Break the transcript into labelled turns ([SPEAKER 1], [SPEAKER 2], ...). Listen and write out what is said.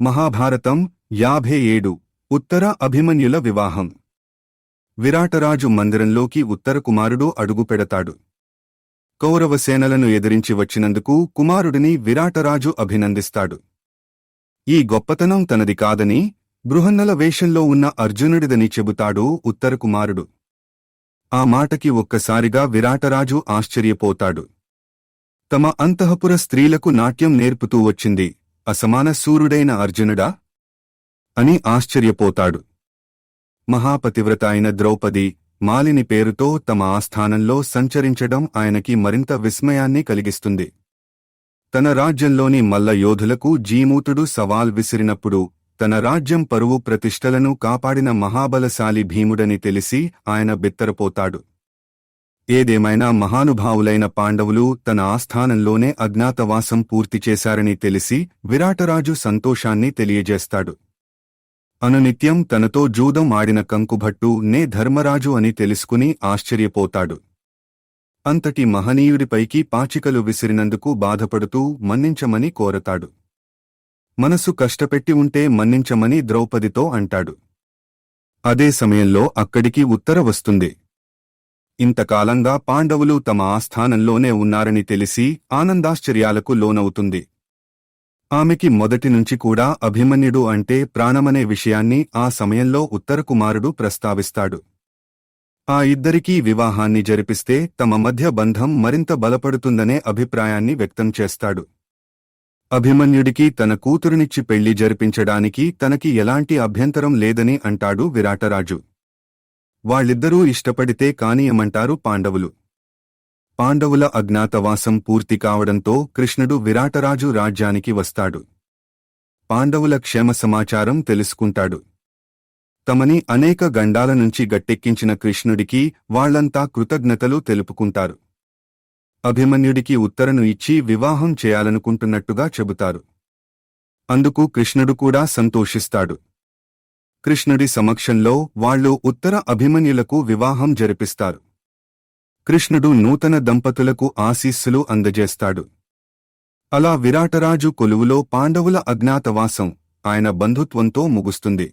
[SPEAKER 1] మహాభారతం 57 ఉత్తర అభిమన్యుల వివాహం. విరాటరాజు మందిరంలోకి ఉత్తర కుమారుడు అడుగుపెడతాడు. కౌరవసేనలను ఎదిరించి వచ్చినందుకు కుమారుడిని విరాటరాజు అభినందిస్తాడు. ఈ గొప్పతనం తనది కాదని, బృహన్నల వేషంలో ఉన్న అర్జునుడిదని చెబుతాడు ఉత్తర కుమారుడు. ఆ మాటకి ఒక్కసారిగా విరాటరాజు ఆశ్చర్యపోతాడు. తమ అంతఃపుర స్త్రీలకు నాట్యం నేర్పుతూ వచ్చింది అసమాన శూరుడైన అర్జునుడా అని ఆశ్చర్యపోతాడు. మహాపతివ్రత అయిన ద్రౌపది, మాలిని పేరుతో తమ ఆస్థానంలో సంచరించడం ఆయనకి మరింత విస్మయాన్ని కలిగిస్తుంది. తన రాజ్యంలోని మల్ల యోధులకు జీమూతుడు సవాల్ విసిరినప్పుడు తన రాజ్యం పరువు ప్రతిష్టలను కాపాడిన మహాబలశాలి భీముడని తెలిసి ఆయన బిత్తరపోతాడు. ఏదేమైనా మహానుభావులైన పాండవులు తన ఆస్థానంలోనే అజ్ఞాతవాసం పూర్తి చేశారని తెలిసి విరాటరాజు సంతోషాన్ని తెలియజేస్తాడు. అనునిత్యం తనతో జూదం ఆడిన కంకుభట్టు నే ధర్మరాజు అని తెలుసుకుని ఆశ్చర్యపోతాడు. అంతటి మహనీయుడిపైకి పాచికలు విసిరినందుకు బాధపడుతూ మన్నించమని కోరతాడు. మనసు కష్టపెట్టి ఉంటే మన్నించమని ద్రౌపదితో అంటాడు. అదే సమయంలో అక్కడికి ఉత్తర వస్తుంది. ఇంతకాలంగా పాండవులు తమ ఆస్థానంలోనే ఉన్నారని తెలిసి ఆనందాశ్చర్యాలకు లోనవుతుంది. ఆమెకి మొదటినుంచి కూడా అభిమన్యుడు అంటే ప్రాణమనే విషయాన్ని ఆ సమయంలో ఉత్తర కుమారుడు ప్రస్తావిస్తాడు. ఆ ఇద్దరికీ వివాహాన్ని జరిపిస్తే తమ మధ్య బంధం మరింత బలపడుతుందనే అభిప్రాయాన్ని వ్యక్తం చేస్తాడు. అభిమన్యుడికి తన కూతురునిచ్చి పెళ్లి జరిపించడానికి తనకి ఎలాంటి అభ్యంతరం లేదని అంటాడు విరాటరాజు. వాళ్ళిద్దరూ ఇష్టపడితే కానీయమంటారు పాండవులు. పాండవుల అజ్ఞాతవాసం పూర్తి కావడంతో కృష్ణుడు విరాటరాజు రాజ్యానికి వస్తాడు. పాండవుల క్షేమ సమాచారం తెలుసుకుంటాడు. తమని అనేక గండాల నుంచి గట్టెక్కించిన కృష్ణుడికి వాళ్లంతా కృతజ్ఞతలు తెలుపుకుంటారు. అభిమన్యుడికి ఉత్తరను ఇచ్చి వివాహం చేయాలనుకుంటున్నట్టుగా చెబుతారు. అందుకు కృష్ణుడు కూడా సంతోషిస్తాడు. కృష్ణుడి సమక్షంలో వాళ్లు ఉత్తర అభిమన్యులకు వివాహం జరిపిస్తారు. కృష్ణుడు నూతన దంపతులకు ఆశీస్సులు అందజేస్తాడు. అలా విరాటరాజు కొలువులో పాండవుల అజ్ఞాతవాసం ఆయన బంధుత్వంతో ముగుస్తుంది.